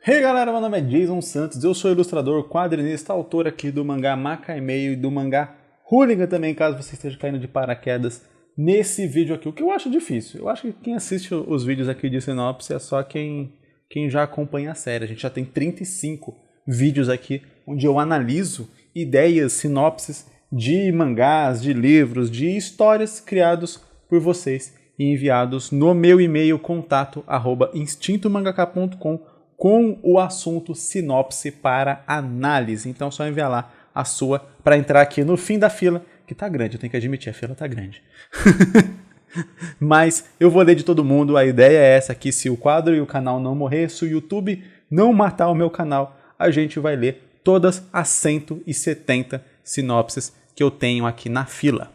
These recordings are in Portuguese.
Hey galera, meu nome é Jason Santos, eu sou ilustrador, quadrinista, autor aqui do mangá Macameio e do mangá Hooligan também, caso você esteja caindo de paraquedas nesse vídeo aqui, o que eu acho difícil. Eu acho que quem assiste os vídeos aqui de sinopse é só quem já acompanha a série. A gente já tem 35 vídeos aqui onde eu analiso ideias, sinopses de mangás, de livros, de histórias criados por vocês e enviados no meu e-mail contato@instintomangaka.com com o assunto sinopse para análise. Então é só enviar lá a sua para entrar aqui no fim da fila, que tá grande, eu tenho que admitir, a fila tá grande. Mas eu vou ler de todo mundo, a ideia é essa aqui, se o quadro e o canal não morrer, se o YouTube não matar o meu canal, a gente vai ler todas as 170 sinopses que eu tenho aqui na fila.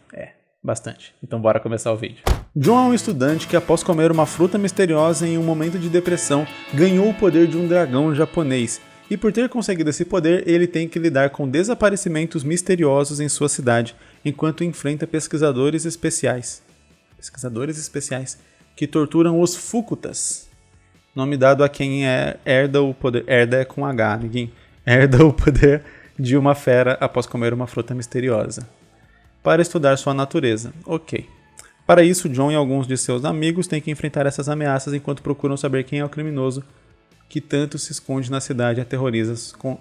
Bastante. Então bora começar o vídeo. John é um estudante que, após comer uma fruta misteriosa em um momento de depressão, ganhou o poder de um dragão japonês. E por ter conseguido esse poder, ele tem que lidar com desaparecimentos misteriosos em sua cidade, enquanto enfrenta pesquisadores especiais que torturam os Fukutas. Nome dado a quem herda o poder... Herda é com H, ninguém. Herda o poder de uma fera após comer uma fruta misteriosa. Para estudar sua natureza. Ok. Para isso, John e alguns de seus amigos têm que enfrentar essas ameaças enquanto procuram saber quem é o criminoso que tanto se esconde na cidade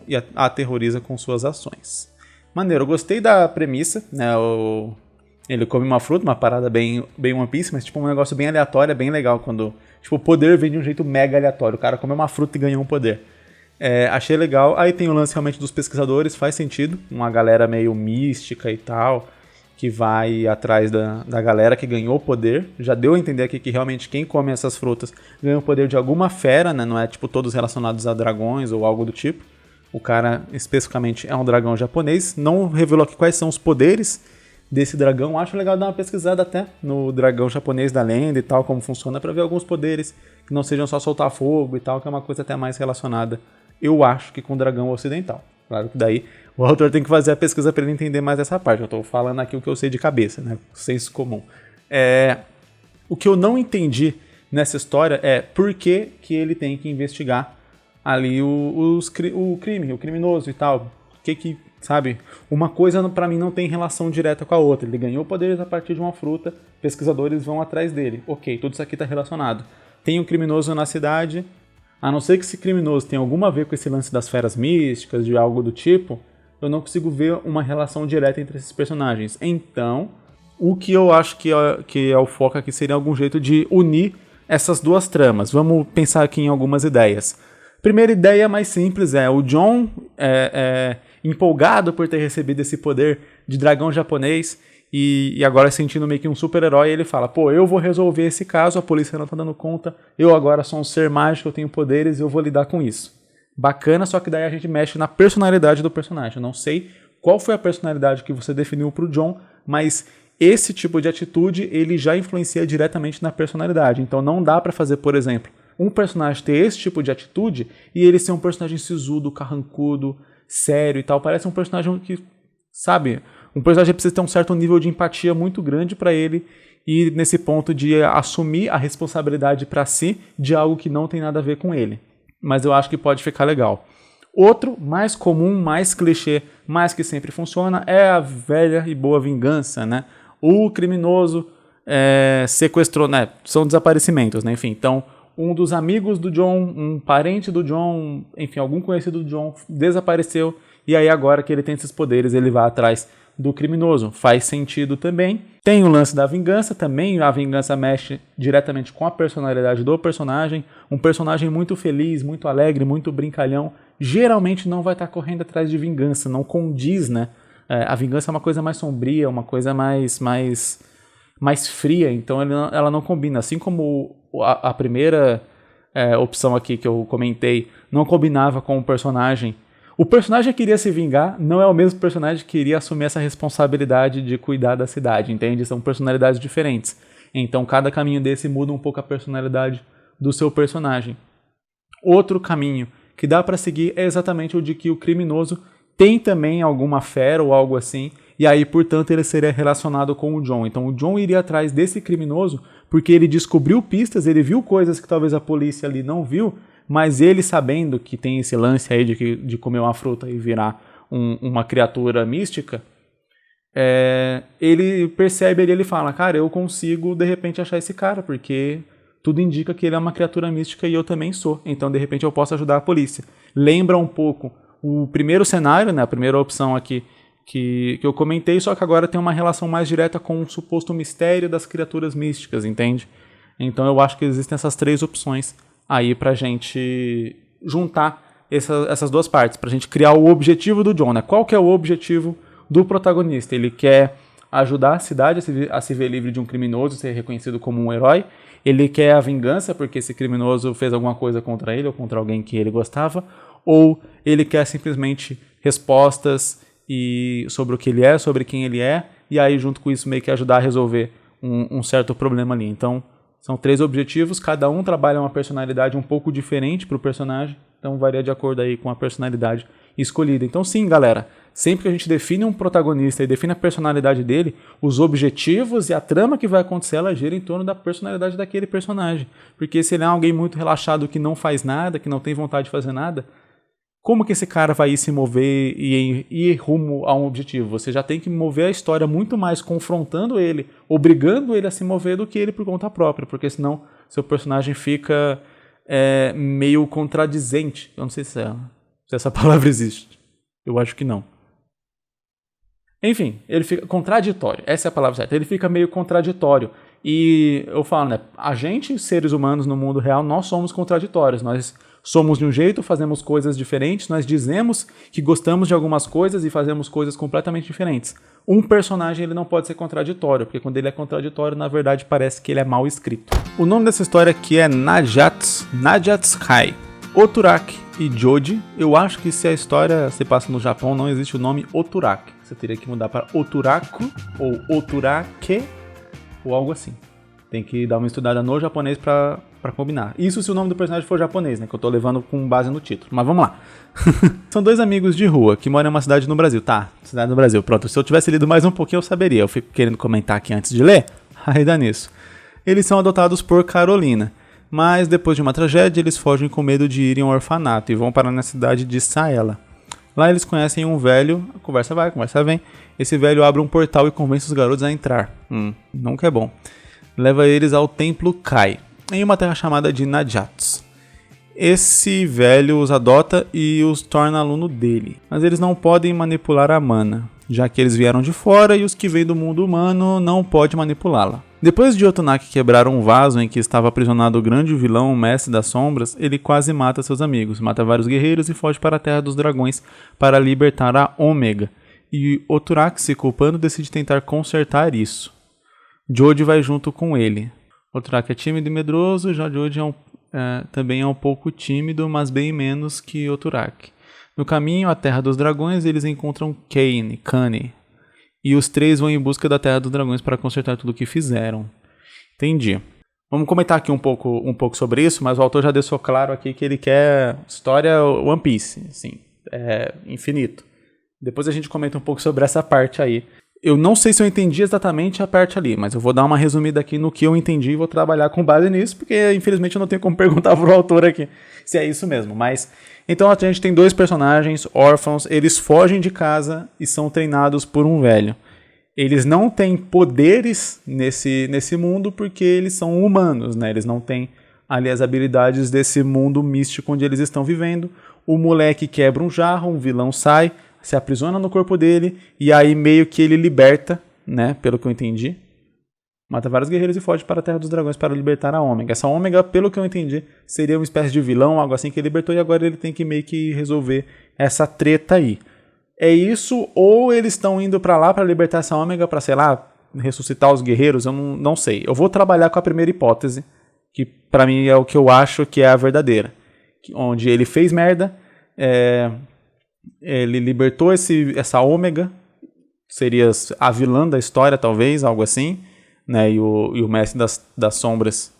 e aterroriza com suas ações. Maneiro, eu gostei da premissa, né? Ele come uma fruta, uma parada bem One Piece, mas tipo um negócio bem aleatório, é bem legal quando tipo, o poder vem de um jeito mega aleatório. O cara come uma fruta e ganha um poder. Achei legal. Aí tem o lance realmente dos pesquisadores, faz sentido. Uma galera meio mística e tal, que vai atrás da galera que ganhou o poder. Já deu a entender aqui que realmente quem come essas frutas ganha o poder de alguma fera, né? Não é tipo todos relacionados a dragões ou algo do tipo. O cara especificamente é um dragão japonês. Não revelou aqui quais são os poderes desse dragão. Acho legal dar uma pesquisada até no dragão japonês da lenda e tal, como funciona, para ver alguns poderes que não sejam só soltar fogo e tal, que é uma coisa até mais relacionada, eu acho, que com o dragão ocidental. Claro que daí o autor tem que fazer a pesquisa para ele entender mais essa parte. Eu estou falando aqui o que eu sei de cabeça, né? Senso comum. O que eu não entendi nessa história é por que ele tem que investigar ali o crime, o criminoso e tal. Sabe? Uma coisa para mim não tem relação direta com a outra. Ele ganhou poderes a partir de uma fruta, pesquisadores vão atrás dele. Ok, tudo isso aqui está relacionado. Tem um criminoso na cidade. A não ser que esse criminoso tenha alguma a ver com esse lance das feras místicas, de algo do tipo, eu não consigo ver uma relação direta entre esses personagens. Então, o que eu acho que é o foco aqui seria algum jeito de unir essas duas tramas. Vamos pensar aqui em algumas ideias. Primeira ideia mais simples é o John empolgado por ter recebido esse poder de dragão japonês e agora sentindo meio que um super-herói, ele fala, pô, eu vou resolver esse caso, a polícia não tá dando conta, eu agora sou um ser mágico, eu tenho poderes e eu vou lidar com isso. Bacana, só que daí a gente mexe na personalidade do personagem. Eu não sei qual foi a personalidade que você definiu pro John, mas esse tipo de atitude, ele já influencia diretamente na personalidade. Então não dá pra fazer, por exemplo, um personagem ter esse tipo de atitude e ele ser um personagem sisudo, carrancudo, sério e tal. Parece um personagem que, sabe... Um personagem precisa ter um certo nível de empatia muito grande para ele ir nesse ponto de assumir a responsabilidade para si de algo que não tem nada a ver com ele. Mas eu acho que pode ficar legal. Outro, mais comum, mais clichê, mas que sempre funciona, é a velha e boa vingança, né? O criminoso sequestrou, né? São desaparecimentos, né? Enfim, então, um dos amigos do John, um parente do John, enfim, algum conhecido do John desapareceu, e aí agora que ele tem esses poderes, ele vai atrás do criminoso. Faz sentido também. Tem o lance da vingança também. A vingança mexe diretamente com a personalidade do personagem. Um personagem muito feliz, muito alegre, muito brincalhão, geralmente não vai estar correndo atrás de vingança. Não condiz, né? A vingança é uma coisa mais sombria, uma coisa mais fria. Então ela não combina. Assim como a primeira opção aqui que eu comentei não combinava com o personagem. O personagem que queria se vingar não é o mesmo personagem que iria assumir essa responsabilidade de cuidar da cidade, entende? São personalidades diferentes. Então cada caminho desse muda um pouco a personalidade do seu personagem. Outro caminho que dá para seguir é exatamente o de que o criminoso tem também alguma fera ou algo assim, e aí, portanto, ele seria relacionado com o John. Então o John iria atrás desse criminoso porque ele descobriu pistas, ele viu coisas que talvez a polícia ali não viu, mas ele sabendo que tem esse lance aí de comer uma fruta e virar uma criatura mística, ele percebe, ele fala, cara, eu consigo de repente achar esse cara, porque tudo indica que ele é uma criatura mística e eu também sou, então de repente eu posso ajudar a polícia. Lembra um pouco o primeiro cenário, né, a primeira opção aqui que eu comentei, só que agora tem uma relação mais direta com o suposto mistério das criaturas místicas, entende? Então eu acho que existem essas 3 opções aí pra gente juntar essas 2 partes, pra gente criar o objetivo do John, né? Qual que é o objetivo do protagonista? Ele quer ajudar a cidade a se ver livre de um criminoso, ser reconhecido como um herói. Ele quer a vingança porque esse criminoso fez alguma coisa contra ele ou contra alguém que ele gostava. Ou ele quer simplesmente respostas sobre o que ele é, sobre quem ele é, e aí junto com isso meio que ajudar a resolver um certo problema ali. Então são 3 objetivos, cada um trabalha uma personalidade um pouco diferente para o personagem, então varia de acordo aí com a personalidade escolhida. Então sim, galera, sempre que a gente define um protagonista e define a personalidade dele, os objetivos e a trama que vai acontecer, ela gira em torno da personalidade daquele personagem. Porque se ele é alguém muito relaxado que não faz nada, que não tem vontade de fazer nada, como que esse cara vai se mover e ir rumo a um objetivo? Você já tem que mover a história muito mais confrontando ele, obrigando ele a se mover do que ele por conta própria, porque senão seu personagem fica meio contradizente. Eu não sei se essa palavra existe. Eu acho que não. Enfim, ele fica contraditório. Essa é a palavra certa. Ele fica meio contraditório. E eu falo, né? A gente, seres humanos no mundo real, nós somos contraditórios. Nós somos de um jeito, fazemos coisas diferentes, nós dizemos que gostamos de algumas coisas e fazemos coisas completamente diferentes. Um personagem ele não pode ser contraditório, porque quando ele é contraditório, na verdade parece que ele é mal escrito. O nome dessa história aqui é Nagatsukai. Oturaki e Joji. Eu acho que se a história se passa no Japão, não existe o nome Oturaki. Você teria que mudar para Oturaku ou Oturake ou algo assim. Tem que dar uma estudada no japonês pra combinar. Isso se o nome do personagem for japonês, né? Que eu tô levando com base no título. Mas vamos lá. São 2 amigos de rua que moram em uma cidade no Brasil. Tá, cidade no Brasil. Pronto, se eu tivesse lido mais um pouquinho eu saberia. Eu fico querendo comentar aqui antes de ler. Aí dá nisso. Eles são adotados por Carolina. Mas depois de uma tragédia, eles fogem com medo de ir em um orfanato e vão parar na cidade de Saela. Lá eles conhecem um velho. A conversa vai, a conversa vem. Esse velho abre um portal e convence os garotos a entrar. Nunca é bom. Leva eles ao Templo Kai, em uma terra chamada de Najats. Esse velho os adota e os torna aluno dele, mas eles não podem manipular a mana, já que eles vieram de fora e os que vêm do mundo humano não podem manipulá-la. Depois de Otunaki quebrar um vaso em que estava aprisionado o grande vilão, o Mestre das Sombras, ele quase mata seus amigos, mata vários guerreiros e foge para a Terra dos Dragões para libertar a Ômega. E Oturaki, se culpando, decide tentar consertar isso. Joji vai junto com ele. Oturaki é tímido e medroso, já Joji também é um pouco tímido, mas bem menos que Oturaki. No caminho à Terra dos Dragões, eles encontram Kane, e os 3 vão em busca da Terra dos Dragões para consertar tudo o que fizeram. Entendi. Vamos comentar aqui um pouco sobre isso, mas o autor já deixou claro aqui que ele quer história One Piece, assim, infinito. Depois a gente comenta um pouco sobre essa parte aí. Eu não sei se eu entendi exatamente a parte ali, mas eu vou dar uma resumida aqui no que eu entendi e vou trabalhar com base nisso, porque infelizmente eu não tenho como perguntar pro autor aqui se é isso mesmo. Mas então a gente tem 2 personagens órfãos, eles fogem de casa e são treinados por um velho. Eles não têm poderes nesse mundo porque eles são humanos, né? Eles não têm ali as habilidades desse mundo místico onde eles estão vivendo. O moleque quebra um jarro, um vilão sai, se aprisiona no corpo dele e aí meio que ele liberta, né, pelo que eu entendi, mata vários guerreiros e foge para a Terra dos Dragões para libertar a Ômega. Essa Ômega, pelo que eu entendi, seria uma espécie de vilão, algo assim que ele libertou e agora ele tem que meio que resolver essa treta aí. É isso ou eles estão indo para lá para libertar essa Ômega para, sei lá, ressuscitar os guerreiros? Eu não sei. Eu vou trabalhar com a primeira hipótese, que para mim é o que eu acho que é a verdadeira, onde ele fez merda, ele libertou essa Ômega, seria a vilã da história, talvez, algo assim, né? E o Mestre das Sombras.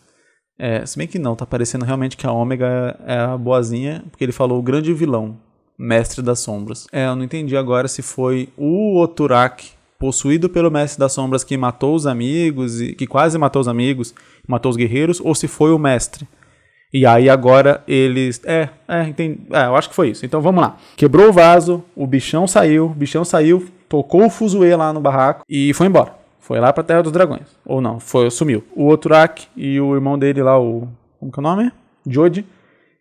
Se bem que não, tá parecendo realmente que a Ômega é a boazinha, porque ele falou o grande vilão, Mestre das Sombras. Eu não entendi agora se foi o Oturaki, possuído pelo Mestre das Sombras, que matou os amigos, que quase matou os amigos, matou os guerreiros, ou se foi o Mestre. E aí agora eles... entendi. Eu acho que foi isso. Então vamos lá. Quebrou o vaso, o bichão saiu, tocou o fuzuê lá no barraco e foi embora. Foi lá pra Terra dos Dragões. Ou não, sumiu. O Oturak e o irmão dele lá, como que é o nome? Jody.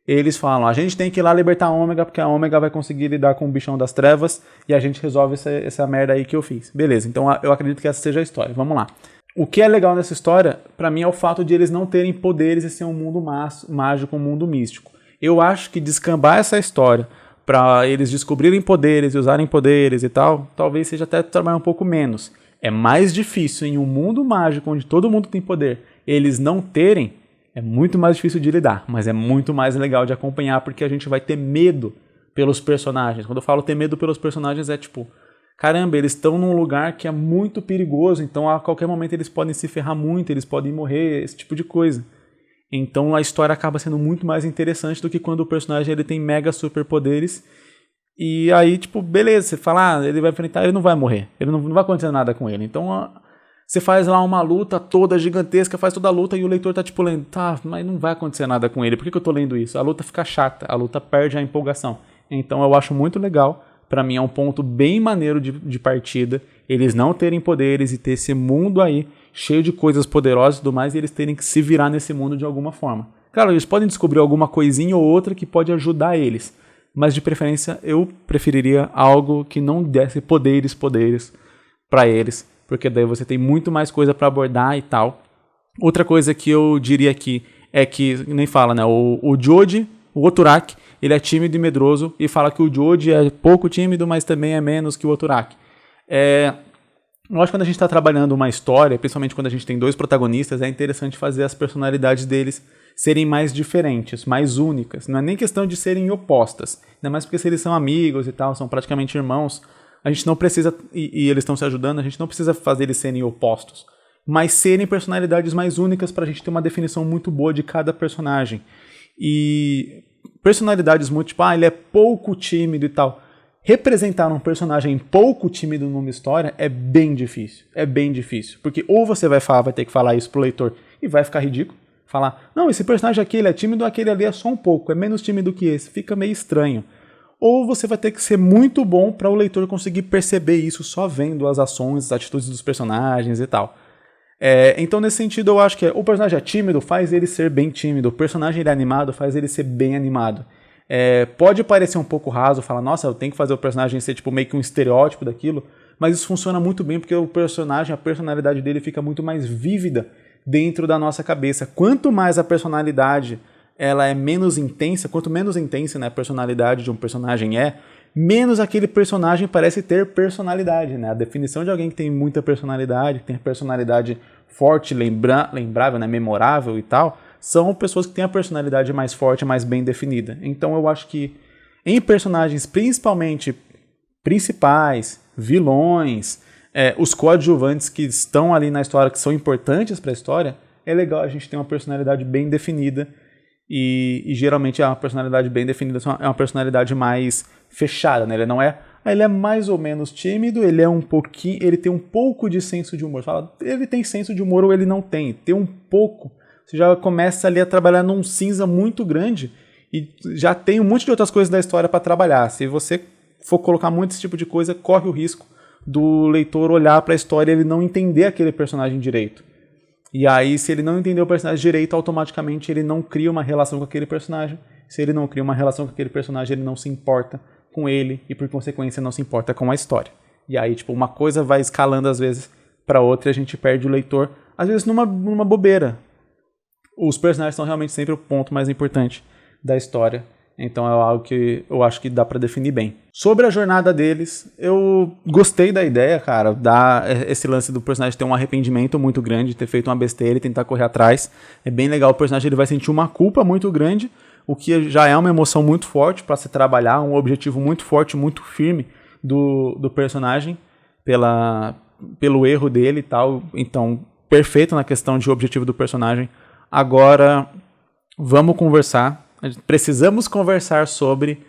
Eles falam, a gente tem que ir lá libertar a Ômega, porque a Ômega vai conseguir lidar com o bichão das trevas e a gente resolve essa merda aí que eu fiz. Beleza, então eu acredito que essa seja a história. Vamos lá. O que é legal nessa história, pra mim, é o fato de eles não terem poderes e ser um mundo mágico, um mundo místico. Eu acho que descambar essa história pra eles descobrirem poderes e usarem poderes e tal, talvez seja até trabalhar um pouco menos. É mais difícil em um mundo mágico onde todo mundo tem poder, eles não terem. É muito mais difícil de lidar, mas é muito mais legal de acompanhar porque a gente vai ter medo pelos personagens. Quando eu falo ter medo pelos personagens é tipo, caramba, eles estão num lugar que é muito perigoso, então a qualquer momento eles podem se ferrar muito, eles podem morrer, esse tipo de coisa. Então a história acaba sendo muito mais interessante do que quando o personagem ele tem mega superpoderes e aí, tipo, beleza, você fala, ele vai enfrentar, ele não vai morrer, ele não vai acontecer nada com ele. Então você faz lá uma luta toda gigantesca, faz toda a luta e o leitor tá tipo lendo, tá, mas não vai acontecer nada com ele, por que eu tô lendo isso? A luta fica chata, a luta perde a empolgação. Então eu acho muito legal, pra mim é um ponto bem maneiro de partida, eles não terem poderes e ter esse mundo aí, cheio de coisas poderosas e tudo mais, e eles terem que se virar nesse mundo de alguma forma. Claro, eles podem descobrir alguma coisinha ou outra que pode ajudar eles, mas de preferência eu preferiria algo que não desse poderes pra eles, porque daí você tem muito mais coisa para abordar e tal. Outra coisa que eu diria aqui é que, nem fala, né? O Jody, o Oturak, ele é tímido e medroso e fala que o Jody é pouco tímido, mas também é menos que o Oturak. Eu acho que quando a gente está trabalhando uma história, principalmente quando a gente tem dois protagonistas, é interessante fazer as personalidades deles serem mais diferentes, mais únicas. Não é nem questão de serem opostas, ainda mais porque se eles são amigos e tal, são praticamente irmãos, a gente não precisa, e eles estão se ajudando, a gente não precisa fazer eles serem opostos, mas serem personalidades mais únicas para a gente ter uma definição muito boa de cada personagem. E personalidades muito tipo, ele é pouco tímido e tal. Representar um personagem pouco tímido numa história é bem difícil. É bem difícil. Porque ou você vai ter que falar isso pro leitor e vai ficar ridículo. Falar, não, esse personagem aqui ele é tímido, aquele ali é só um pouco, é menos tímido que esse. Fica meio estranho. Ou você vai ter que ser muito bom para o leitor conseguir perceber isso só vendo as ações, as atitudes dos personagens e tal. Então, nesse sentido, eu acho que o personagem é tímido, faz ele ser bem tímido. O personagem ele é animado, faz ele ser bem animado. Pode parecer um pouco raso, falar, nossa, eu tenho que fazer o personagem ser tipo, meio que um estereótipo daquilo, mas isso funciona muito bem porque o personagem, a personalidade dele fica muito mais vívida dentro da nossa cabeça. Quanto mais a personalidade ela é menos intensa, quanto menos intensa, né, a personalidade de um personagem menos aquele personagem parece ter personalidade, né? A definição de alguém que tem muita personalidade, que tem personalidade forte, lembrável, né, memorável e tal, são pessoas que têm a personalidade mais forte, mais bem definida. Então eu acho que em personagens principalmente principais, vilões, os coadjuvantes que estão ali na história, que são importantes para a história, é legal a gente ter uma personalidade bem definida. E geralmente a personalidade bem definida é uma personalidade mais fechada, né? Ele é mais ou menos tímido, ele tem um pouco de senso de humor. Você fala, ele tem senso de humor ou ele não tem? Tem um pouco. Você já começa ali a trabalhar num cinza muito grande e já tem um monte de outras coisas da história para trabalhar. Se você for colocar muito esse tipo de coisa, corre o risco do leitor olhar para a história e ele não entender aquele personagem direito. E aí, se ele não entender o personagem direito, automaticamente ele não cria uma relação com aquele personagem. Se ele não cria uma relação com aquele personagem, ele não se importa com ele e, por consequência, não se importa com a história. E aí, tipo, uma coisa vai escalando, às vezes, para outra e a gente perde o leitor, às vezes, numa bobeira. Os personagens são realmente sempre o ponto mais importante da história. Então é algo que eu acho que dá pra definir bem. Sobre a jornada deles, eu gostei da ideia, cara, esse lance do personagem ter um arrependimento muito grande, ter feito uma besteira e tentar correr atrás. É bem legal, o personagem ele vai sentir uma culpa muito grande, o que já é uma emoção muito forte para se trabalhar, um objetivo muito forte, muito firme do personagem, pelo erro dele e tal. Então, perfeito na questão de objetivo do personagem. Agora, vamos conversar. Precisamos conversar sobre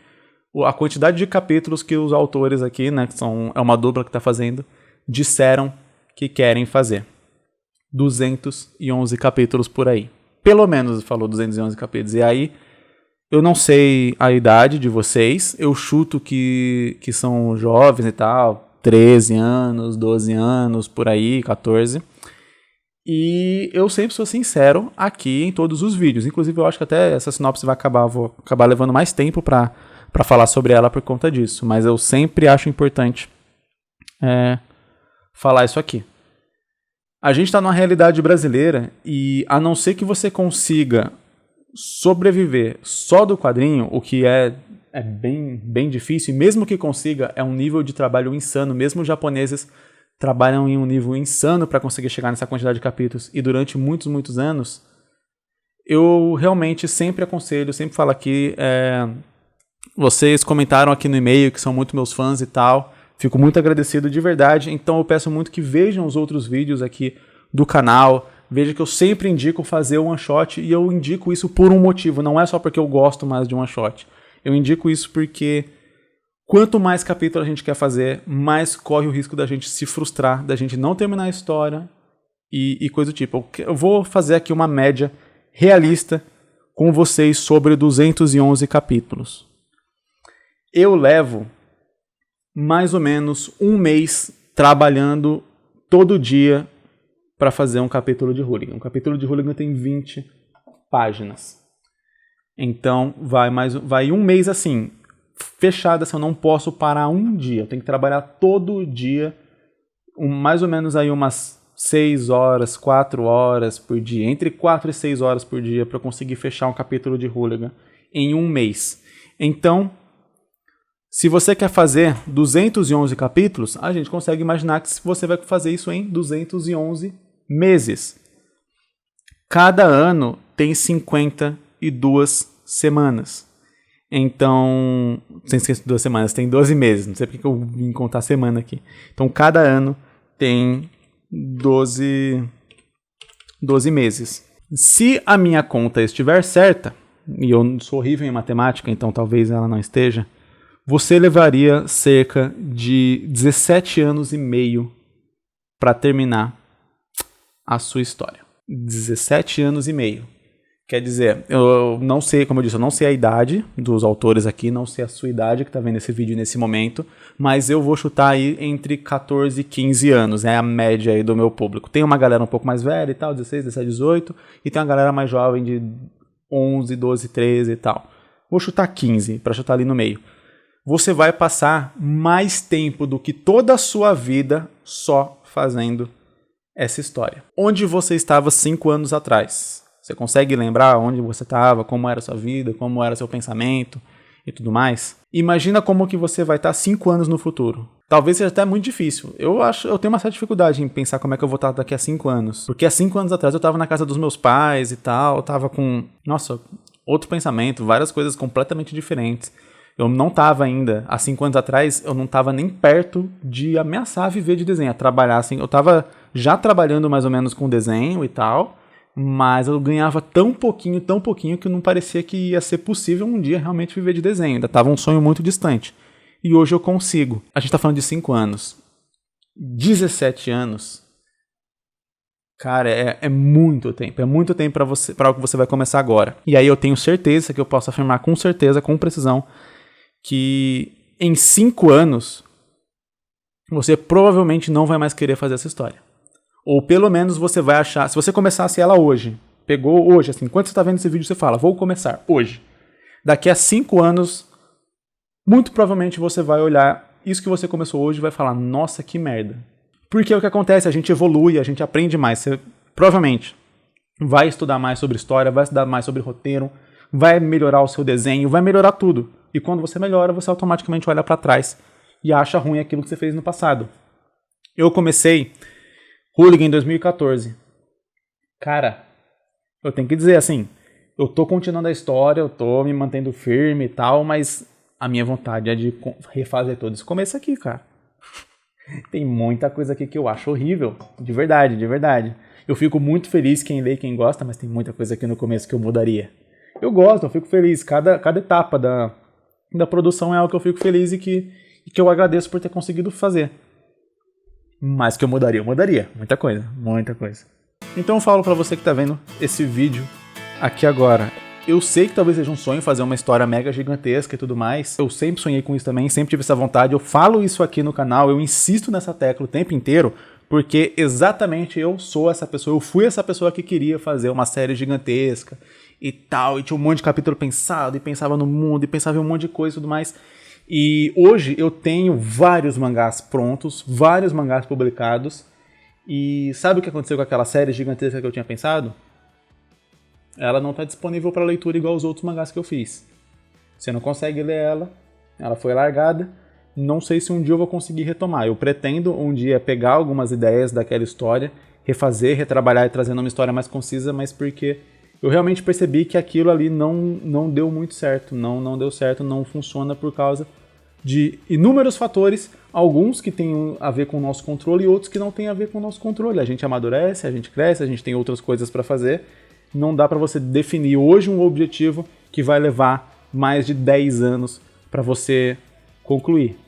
a quantidade de capítulos que os autores aqui, né, que é uma dupla que está fazendo, disseram que querem fazer. 211 capítulos por aí. pelo menos falou 211 capítulos. E aí, eu não sei a idade de vocês, eu chuto que são jovens e tal, 13 anos, 12 anos, por aí, 14. E eu sempre sou sincero aqui em todos os vídeos. Inclusive, eu acho que até essa sinopse vou acabar levando mais tempo pra falar sobre ela por conta disso. Mas eu sempre acho importante falar isso aqui. A gente está numa realidade brasileira e, a não ser que você consiga sobreviver só do quadrinho, o que é bem difícil, e mesmo que consiga, é um nível de trabalho insano. Mesmo os japoneses trabalham em um nível insano para conseguir chegar nessa quantidade de capítulos, e durante muitos anos, eu realmente sempre aconselho, sempre falo aqui, vocês comentaram aqui no e-mail que são muito meus fãs e tal, fico muito agradecido de verdade, então eu peço muito que vejam os outros vídeos aqui do canal, veja que eu sempre indico fazer o one shot, e eu indico isso por um motivo, não é só porque eu gosto mais de one shot, eu indico isso porque quanto mais capítulo a gente quer fazer, mais corre o risco da gente se frustrar, da gente não terminar a história e coisa do tipo. Eu vou fazer aqui uma média realista com vocês sobre 211 capítulos. Eu levo mais ou menos um mês trabalhando todo dia para fazer um capítulo de Hooligan. Um capítulo de Hooligan tem 20 páginas. Então vai um mês assim, fechada, se eu não posso parar um dia. Eu tenho que trabalhar todo dia, mais ou menos aí umas 6 horas, 4 horas por dia, entre 4 e 6 horas por dia para conseguir fechar um capítulo de Hooligan em um mês. Então, se você quer fazer 211 capítulos, a gente consegue imaginar que você vai fazer isso em 211 meses. Cada ano tem 52 semanas. Então, sem esquecer 2 semanas, tem 12 meses. Não sei porque eu vim contar semana aqui. Então, cada ano tem 12 meses. Se a minha conta estiver certa, e eu sou horrível em matemática, então talvez ela não esteja, você levaria cerca de 17 anos e meio para terminar a sua história. 17 anos e meio. Quer dizer, eu não sei, como eu disse, eu não sei a idade dos autores aqui, não sei a sua idade que está vendo esse vídeo nesse momento, mas eu vou chutar aí entre 14 e 15 anos, é a média aí do meu público. Tem uma galera um pouco mais velha e tal, 16, 17, 18, e tem uma galera mais jovem de 11, 12, 13 e tal. Vou chutar 15, para chutar ali no meio. Você vai passar mais tempo do que toda a sua vida só fazendo essa história. Onde você estava 5 anos atrás? Você consegue lembrar onde você estava, como era a sua vida, como era seu pensamento e tudo mais? Imagina como que você vai estar 5 anos no futuro. Talvez seja até muito difícil. Eu tenho uma certa dificuldade em pensar como é que eu vou estar daqui a 5 anos. Porque há 5 anos atrás eu estava na casa dos meus pais e tal, eu estava com, outro pensamento, várias coisas completamente diferentes. Eu não estava ainda, há 5 anos atrás, eu não estava nem perto de ameaçar viver de desenho, a trabalhar assim. Eu estava já trabalhando mais ou menos com desenho e tal, mas eu ganhava tão pouquinho, que não parecia que ia ser possível um dia realmente viver de desenho. Ainda estava um sonho muito distante. E hoje eu consigo. A gente está falando de 5 anos. 17 anos. Cara, é muito tempo. É muito tempo para o que você vai começar agora. E aí eu tenho certeza que eu posso afirmar com certeza, com precisão, que em 5 anos você provavelmente não vai mais querer fazer essa história. Ou pelo menos você vai achar, se você começasse ela hoje, pegou hoje, assim, enquanto você está vendo esse vídeo, você fala, vou começar hoje. Daqui a 5 anos, muito provavelmente você vai olhar isso que você começou hoje e vai falar, nossa, que merda. Porque o que acontece, a gente evolui, a gente aprende mais. Você provavelmente vai estudar mais sobre história, vai estudar mais sobre roteiro, vai melhorar o seu desenho, vai melhorar tudo. E quando você melhora, você automaticamente olha para trás e acha ruim aquilo que você fez no passado. Eu comecei Hooligan em 2014. Cara, eu tenho que dizer assim, eu tô continuando a história, eu tô me mantendo firme e tal, mas a minha vontade é de refazer todo esse começo aqui, cara. Tem muita coisa aqui que eu acho horrível, de verdade, de verdade. Eu fico muito feliz, quem lê, quem gosta, mas tem muita coisa aqui no começo que eu mudaria. Eu gosto, eu fico feliz, cada etapa da produção é algo que eu fico feliz e que eu agradeço por ter conseguido fazer. Mas que eu mudaria, muita coisa, muita coisa. Então eu falo pra você que tá vendo esse vídeo aqui agora. Eu sei que talvez seja um sonho fazer uma história mega gigantesca e tudo mais. Eu sempre sonhei com isso também, sempre tive essa vontade. Eu falo isso aqui no canal, eu insisto nessa tecla o tempo inteiro, porque exatamente eu sou essa pessoa. Eu fui essa pessoa que queria fazer uma série gigantesca e tal, e tinha um monte de capítulo pensado, e pensava no mundo, e pensava em um monte de coisa e tudo mais. E hoje eu tenho vários mangás prontos, vários mangás publicados. E sabe o que aconteceu com aquela série gigantesca que eu tinha pensado? Ela não está disponível para leitura igual os outros mangás que eu fiz. Você não consegue ler ela, ela foi largada. Não sei se um dia eu vou conseguir retomar. Eu pretendo um dia pegar algumas ideias daquela história, refazer, retrabalhar e trazendo uma história mais concisa, mas porque eu realmente percebi que aquilo ali não deu muito certo. Não deu certo, não funciona por causa de inúmeros fatores, alguns que têm a ver com o nosso controle e outros que não têm a ver com o nosso controle. A gente amadurece, a gente cresce, a gente tem outras coisas para fazer. Não dá para você definir hoje um objetivo que vai levar mais de 10 anos para você concluir.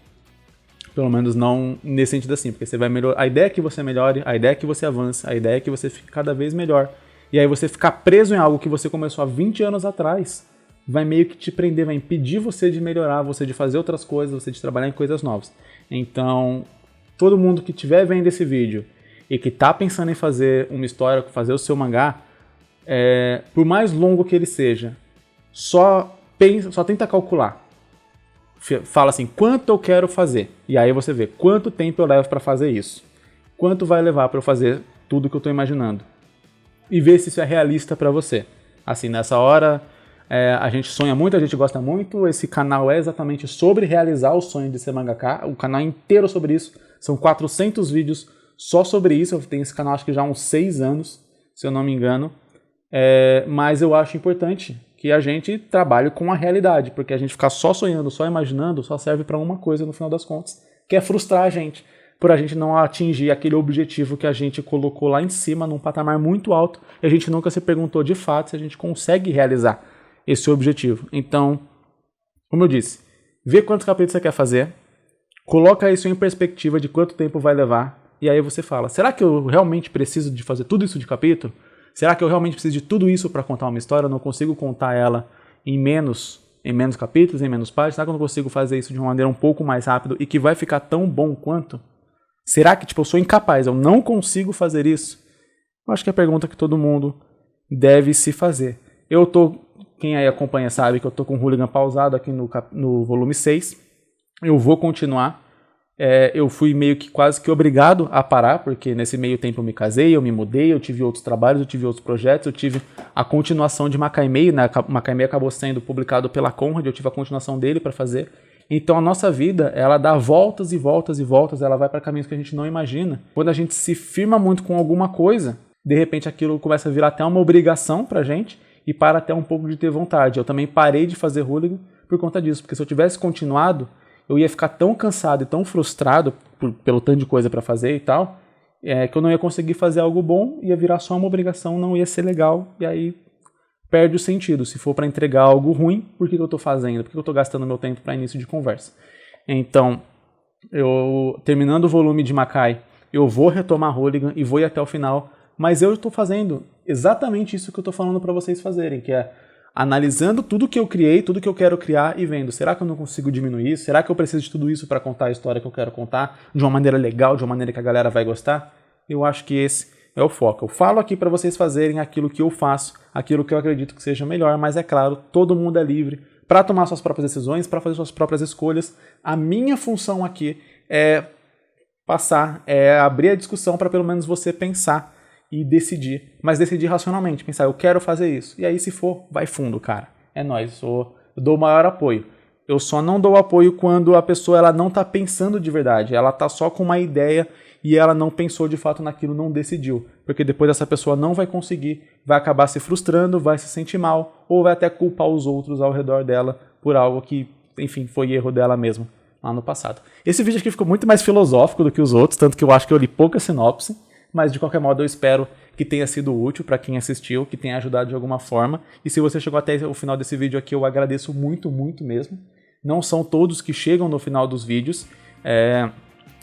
Pelo menos não nesse sentido assim, porque você vai melhorar. A ideia é que você melhore, a ideia é que você avance, a ideia é que você fique cada vez melhor. E aí você ficar preso em algo que você começou há 20 anos atrás, vai meio que te prender, vai impedir você de melhorar, você de fazer outras coisas, você de trabalhar em coisas novas. Então, todo mundo que estiver vendo esse vídeo e que está pensando em fazer uma história, fazer o seu mangá, por mais longo que ele seja, só tenta calcular. Fala assim, quanto eu quero fazer? E aí você vê quanto tempo eu levo para fazer isso. Quanto vai levar para eu fazer tudo que eu estou imaginando. E ver se isso é realista para você. Assim, nessa hora, a gente sonha muito, a gente gosta muito. Esse canal é exatamente sobre realizar o sonho de ser mangaka. O canal é inteiro sobre isso. São 400 vídeos só sobre isso. Eu tenho esse canal acho que já há uns 6 anos, se eu não me engano. Mas eu acho importante que a gente trabalhe com a realidade, porque a gente ficar só sonhando, só imaginando, só serve para uma coisa no final das contas, que é frustrar a gente, por a gente não atingir aquele objetivo que a gente colocou lá em cima, num patamar muito alto, e a gente nunca se perguntou de fato se a gente consegue realizar esse objetivo. Então, como eu disse, vê quantos capítulos você quer fazer, coloca isso em perspectiva de quanto tempo vai levar, e aí você fala, será que eu realmente preciso de fazer tudo isso de capítulo? Será que eu realmente preciso de tudo isso para contar uma história? Eu não consigo contar ela em menos capítulos, em menos páginas? Será que eu não consigo fazer isso de uma maneira um pouco mais rápida e que vai ficar tão bom quanto? Será que eu sou incapaz, eu não consigo fazer isso? Eu acho que é a pergunta que todo mundo deve se fazer. Quem aí acompanha sabe que eu tô com o Hooligan pausado aqui no volume 6. Eu vou continuar. Eu fui meio que quase que obrigado a parar, porque nesse meio tempo eu me casei, eu me mudei, eu tive outros trabalhos, eu tive outros projetos, eu tive a continuação de Macaimei, né? Macaimei acabou sendo publicado pela Conrad, eu tive a continuação dele para fazer. Então a nossa vida, ela dá voltas e voltas e voltas, ela vai para caminhos que a gente não imagina. Quando a gente se firma muito com alguma coisa, de repente aquilo começa a virar até uma obrigação pra gente e para até um pouco de ter vontade. Eu também parei de fazer Hooligan por conta disso, porque se eu tivesse continuado, eu ia ficar tão cansado e tão frustrado pelo tanto de coisa para fazer e tal, que eu não ia conseguir fazer algo bom, ia virar só uma obrigação, não ia ser legal, e aí perde o sentido. Se for para entregar algo ruim, por que eu estou fazendo? Por que eu estou gastando meu tempo para início de conversa? Então, terminando o volume de Makai, eu vou retomar Hooligan e vou ir até o final, mas eu estou fazendo exatamente isso que eu estou falando para vocês fazerem, que é analisando tudo que eu criei, tudo que eu quero criar e vendo, será que eu não consigo diminuir isso? Será que eu preciso de tudo isso para contar a história que eu quero contar de uma maneira legal, de uma maneira que a galera vai gostar? Eu acho que esse é o foco. Eu falo aqui para vocês fazerem aquilo que eu faço, aquilo que eu acredito que seja melhor, mas é claro, todo mundo é livre para tomar suas próprias decisões, para fazer suas próprias escolhas. A minha função aqui é abrir a discussão para pelo menos você pensar e decidir, mas decidir racionalmente, pensar, eu quero fazer isso, e aí se for, vai fundo, cara, é nóis, eu dou o maior apoio. Eu só não dou apoio quando a pessoa ela não está pensando de verdade, ela está só com uma ideia e ela não pensou de fato naquilo, não decidiu, porque depois essa pessoa não vai conseguir, vai acabar se frustrando, vai se sentir mal, ou vai até culpar os outros ao redor dela por algo que, enfim, foi erro dela mesma lá no passado. Esse vídeo aqui ficou muito mais filosófico do que os outros, tanto que eu acho que eu li pouca sinopse, mas de qualquer modo eu espero que tenha sido útil para quem assistiu, que tenha ajudado de alguma forma. E se você chegou até o final desse vídeo aqui, eu agradeço muito, muito mesmo. Não são todos que chegam no final dos vídeos.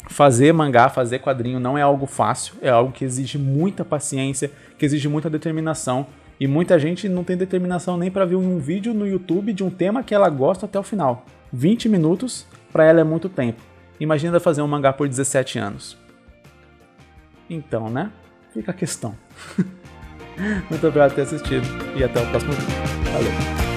Fazer mangá, fazer quadrinho não é algo fácil, é algo que exige muita paciência, que exige muita determinação. E muita gente não tem determinação nem para ver um vídeo no YouTube de um tema que ela gosta até o final. 20 minutos, para ela é muito tempo. Imagina fazer um mangá por 17 anos. Então, né? Fica a questão. Muito obrigado por ter assistido e até o próximo vídeo. Valeu!